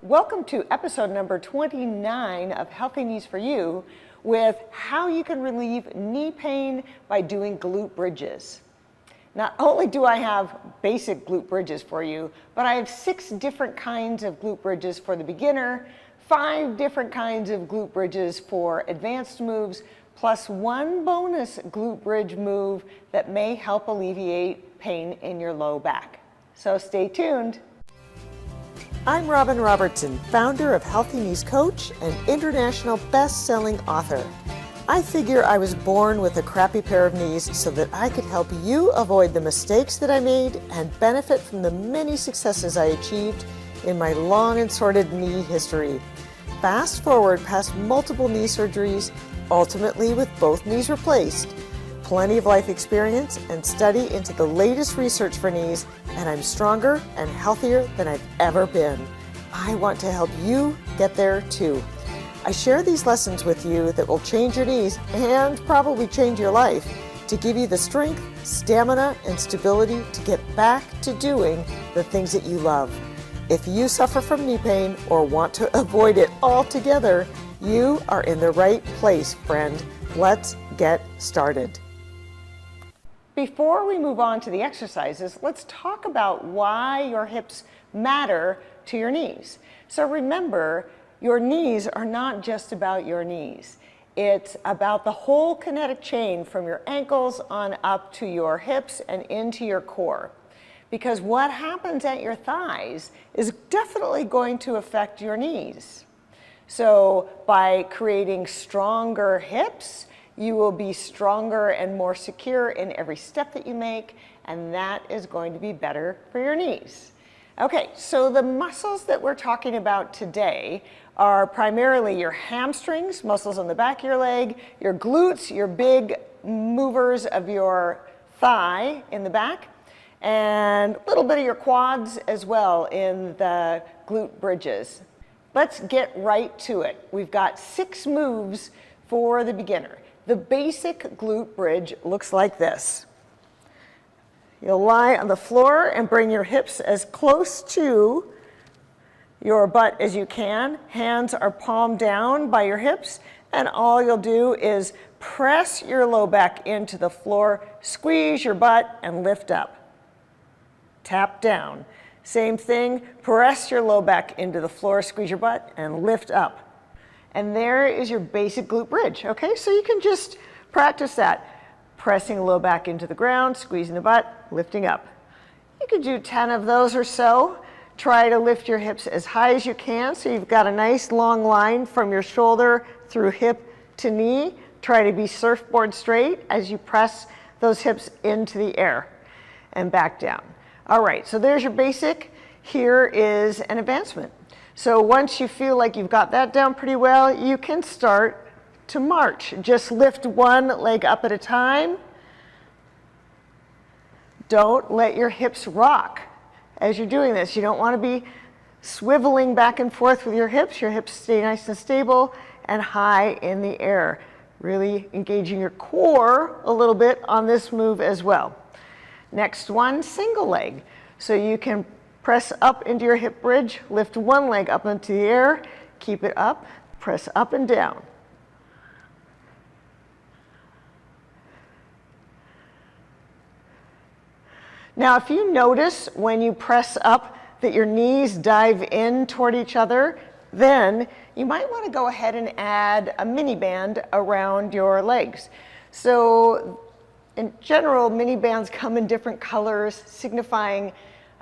Welcome to episode number 29 of Healthy Knees for You with how you can relieve knee pain by doing glute bridges. Not only do I have basic glute bridges for you, but I have 6 different kinds of glute bridges for the beginner, 5 different kinds of glute bridges for advanced moves, plus 1 bonus glute bridge move that may help alleviate pain in your low back. So stay tuned. I'm Robin Robertson, founder of Healthy Knees Coach and international best-selling author. I figure I was born with a crappy pair of knees so that I could help you avoid the mistakes that I made and benefit from the many successes I achieved in my long and sordid knee history. Fast forward past multiple knee surgeries, ultimately with both knees replaced, plenty of life experience and study into the latest research for knees, and I'm stronger and healthier than I've ever been. I want to help you get there too. I share these lessons with you that will change your knees and probably change your life to give you the strength, stamina, and stability to get back to doing the things that you love. If you suffer from knee pain or want to avoid it altogether, you are in the right place, friend. Let's get started. Before we move on to the exercises, let's talk about why your hips matter to your knees. So remember, your knees are not just about your knees. It's about the whole kinetic chain from your ankles on up to your hips and into your core. Because what happens at your thighs is definitely going to affect your knees. So by creating stronger hips, you will be stronger and more secure in every step that you make, and that is going to be better for your knees. Okay, so the muscles that we're talking about today are primarily your hamstrings, muscles on the back of your leg, your glutes, your big movers of your thigh in the back, and a little bit of your quads as well in the glute bridges. Let's get right to it. We've got 6 moves for the beginner. The basic glute bridge looks like this. You'll lie on the floor and bring your hips as close to your butt as you can. Hands are palm down by your hips, and all you'll do is press your low back into the floor, squeeze your butt, and lift up. Tap down. Same thing, press your low back into the floor, squeeze your butt, and lift up. And there is your basic glute bridge, okay? So you can just practice that. Pressing the low back into the ground, squeezing the butt, lifting up. You could do 10 of those or so. Try to lift your hips as high as you can so you've got a nice long line from your shoulder through hip to knee. Try to be surfboard straight as you press those hips into the air and back down. All right, so there's your basic. Here is an advancement. So once you feel like you've got that down pretty well, you can start to march. Just lift one leg up at a time. Don't let your hips rock as you're doing this. You don't want to be swiveling back and forth with your hips. Your hips stay nice and stable and high in the air. Really engaging your core a little bit on this move as well. Next one, single leg. So you can press up into your hip bridge, lift one leg up into the air, keep it up, press up and down. Now, if you notice when you press up that your knees dive in toward each other, then you might want to go ahead and add a mini band around your legs. So in general, mini bands come in different colors, signifying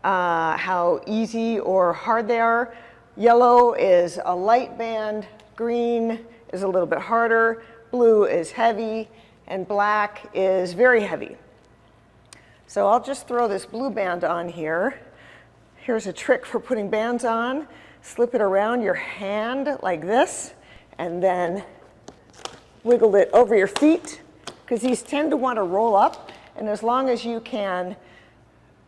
how easy or hard they are. Yellow is a light band, green is a little bit harder, blue is heavy, and black is very heavy. So I'll just throw this blue band on here. Here's a trick for putting bands on. Slip it around your hand like this, and then wiggle it over your feet, because these tend to want to roll up, and as long as you can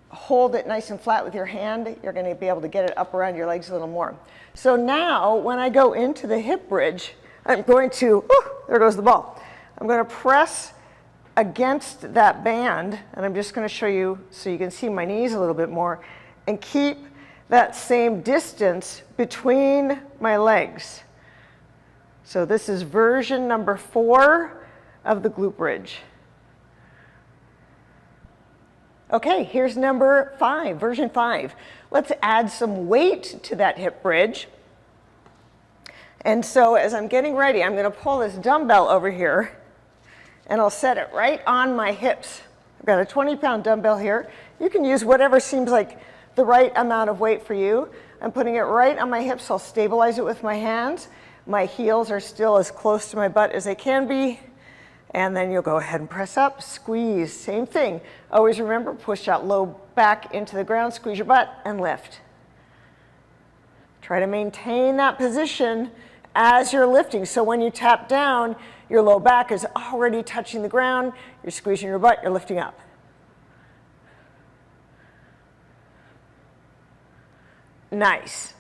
hold it nice and flat with your hand, you're going to be able to get it up around your legs a little more. So now, when I go into the hip bridge, I'm going to, there goes the ball. I'm going to press against that band, and I'm just going to show you so you can see my knees a little bit more, and keep that same distance between my legs. So this is version number 4 of the glute bridge. Okay, here's number 5, version 5. Let's add some weight to that hip bridge. And so as I'm getting ready, I'm going to pull this dumbbell over here, and I'll set it right on my hips. I've got a 20-pound dumbbell here. You can use whatever seems like the right amount of weight for you. I'm putting it right on my hips. I'll stabilize it with my hands. My heels are still as close to my butt as they can be. And then you'll go ahead and press up, squeeze, same thing. Always remember, push that low back into the ground, squeeze your butt, and lift. Try to maintain that position as you're lifting. So when you tap down, your low back is already touching the ground. You're squeezing your butt, you're lifting up. Nice.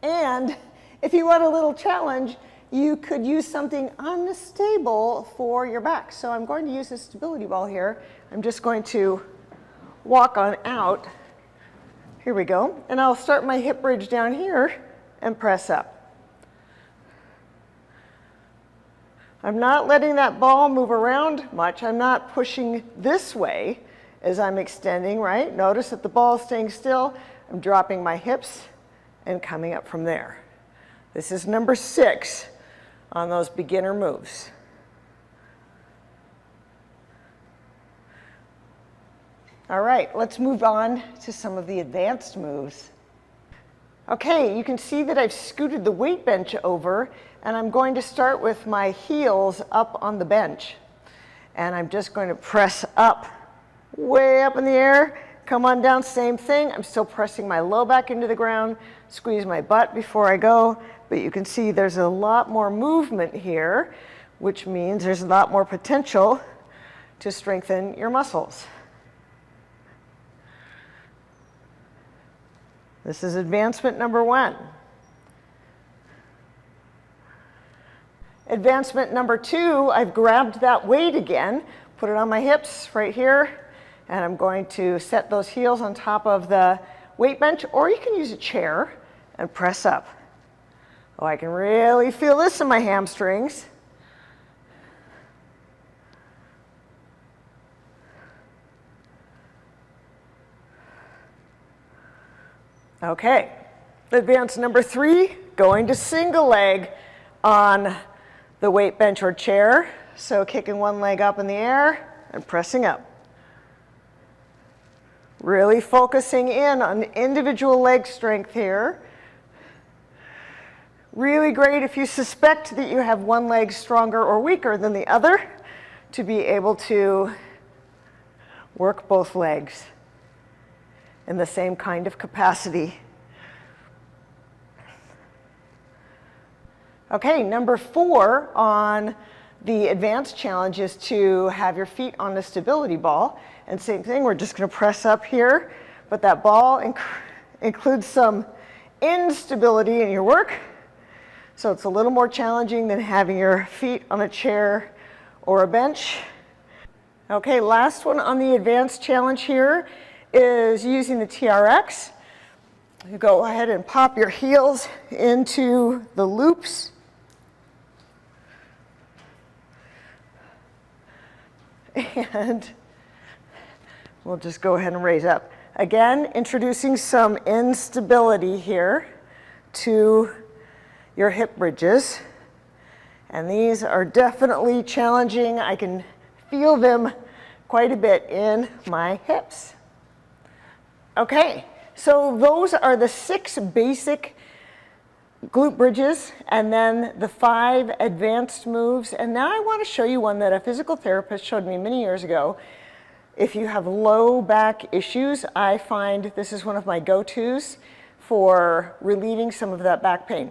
And if you want a little challenge, you could use something unstable for your back. So I'm going to use this stability ball here. I'm just going to walk on out. Here we go. And I'll start my hip bridge down here and press up. I'm not letting that ball move around much. I'm not pushing this way as I'm extending, right? Notice that the ball is staying still. I'm dropping my hips and coming up from there. This is number 6 on those beginner moves. All right, let's move on to some of the advanced moves. Okay, you can see that I've scooted the weight bench over, and I'm going to start with my heels up on the bench. And I'm just going to press up, way up in the air, come on down, same thing. I'm still pressing my low back into the ground, squeeze my butt before I go. But you can see there's a lot more movement here, which means there's a lot more potential to strengthen your muscles. This is advancement number 1. Advancement number 2, I've grabbed that weight again, put it on my hips right here, and I'm going to set those heels on top of the weight bench, or you can use a chair and press up. Oh, I can really feel this in my hamstrings. Okay, advance number 3, going to single leg on the weight bench or chair. So kicking one leg up in the air and pressing up. Really focusing in on individual leg strength here. Really great if you suspect that you have one leg stronger or weaker than the other, to be able to work both legs in the same kind of capacity. Okay, number 4 on the advanced challenge is to have your feet on the stability ball. And same thing, we're just going to press up here, but that ball includes some instability in your work. So it's a little more challenging than having your feet on a chair or a bench. Okay, last one on the advanced challenge here is using the TRX. You go ahead and pop your heels into the loops. And we'll just go ahead and raise up. Again, introducing some instability here to your hip bridges. And these are definitely challenging. I can feel them quite a bit in my hips. Okay, so those are the 6 basic glute bridges and then the 5 advanced moves. And now I want to show you one that a physical therapist showed me many years ago. If you have low back issues, I find this is one of my go-tos for relieving some of that back pain.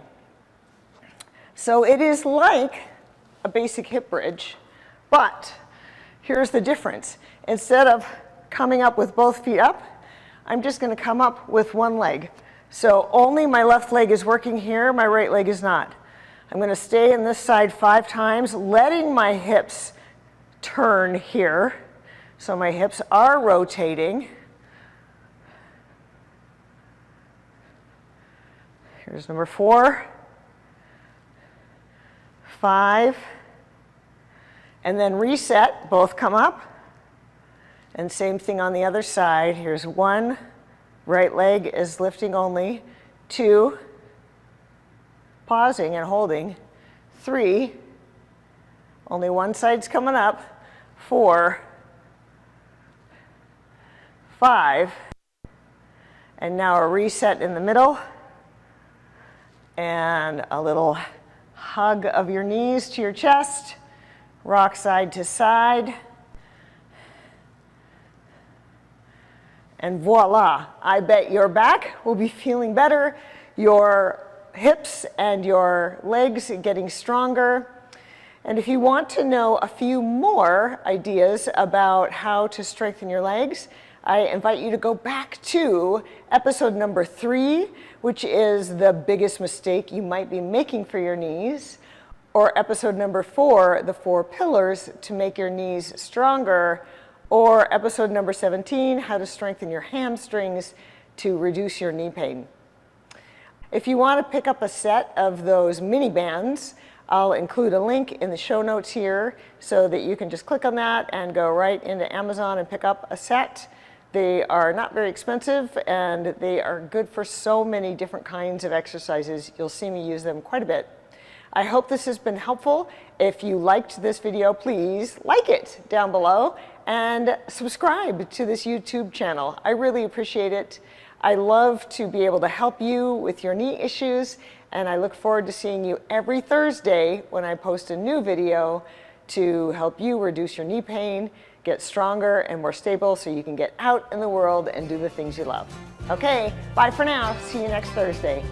So it is like a basic hip bridge, but here's the difference. Instead of coming up with both feet up, I'm just going to come up with one leg. So only my left leg is working here, my right leg is not. I'm going to stay in this side 5 times, letting my hips turn here. So my hips are rotating. Here's number 4, 5, and then reset, both come up. And same thing on the other side. Here's 1, right leg is lifting only. 2, pausing and holding. 3, only one side's coming up. 4, 5, and now a reset in the middle. And a little hug of your knees to your chest. Rock side to side. And voila, I bet your back will be feeling better, your hips and your legs getting stronger. And if you want to know a few more ideas about how to strengthen your legs, I invite you to go back to episode number 3, which is the biggest mistake you might be making for your knees, or episode number 4, the 4 pillars to make your knees stronger, or episode number 17, how to strengthen your hamstrings to reduce your knee pain. If you want to pick up a set of those mini bands, I'll include a link in the show notes here so that you can just click on that and go right into Amazon and pick up a set. They are not very expensive and they are good for so many different kinds of exercises. You'll see me use them quite a bit. I hope this has been helpful. If you liked this video, please like it down below and subscribe to this YouTube channel. I really appreciate it. I love to be able to help you with your knee issues, and I look forward to seeing you every Thursday when I post a new video to help you reduce your knee pain, get stronger and more stable so you can get out in the world and do the things you love. Okay, bye for now. See you next Thursday.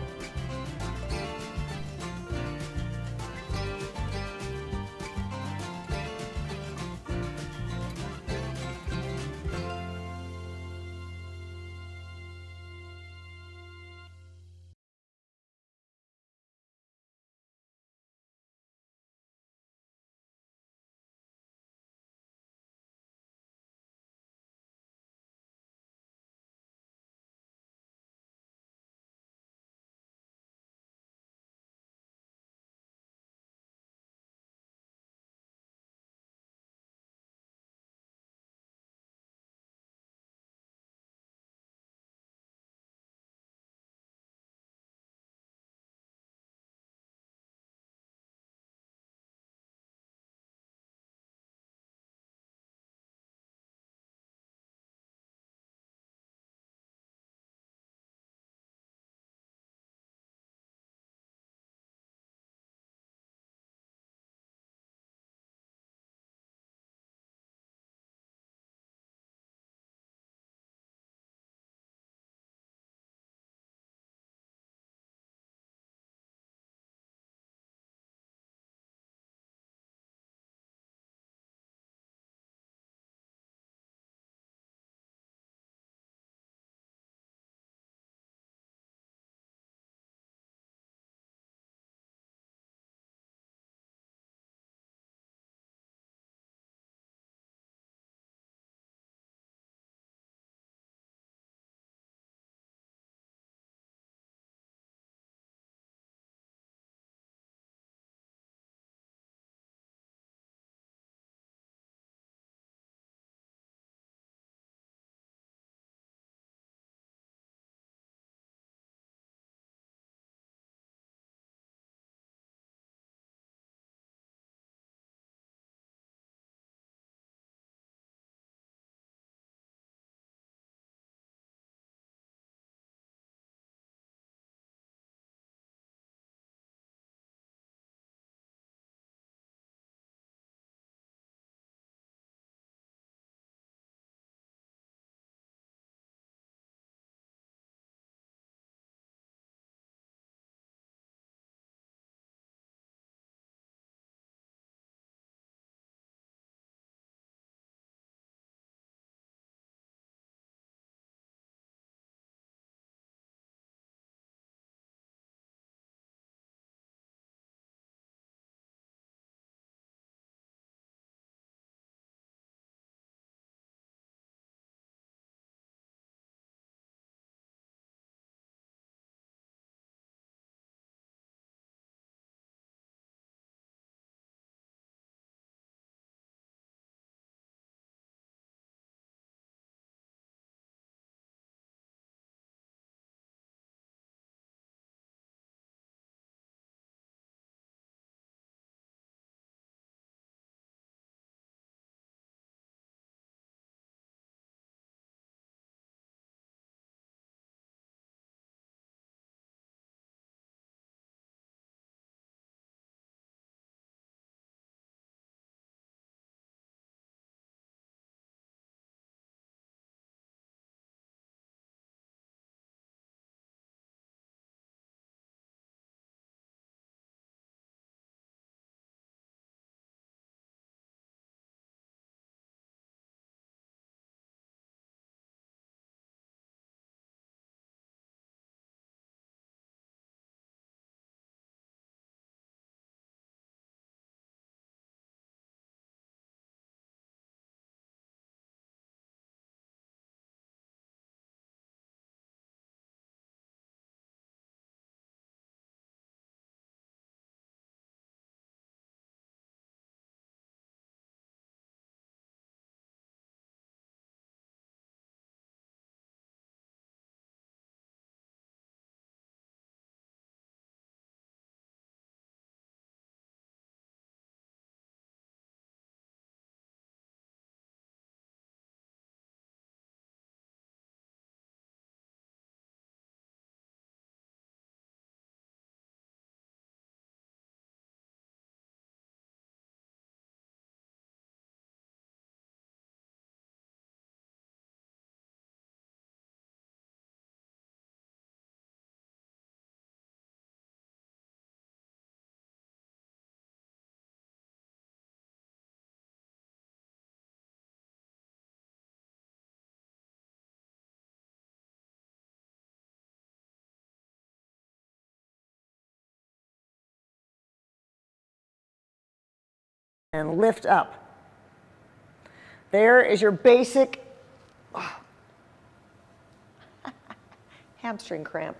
and lift up. There is your basic hamstring cramp.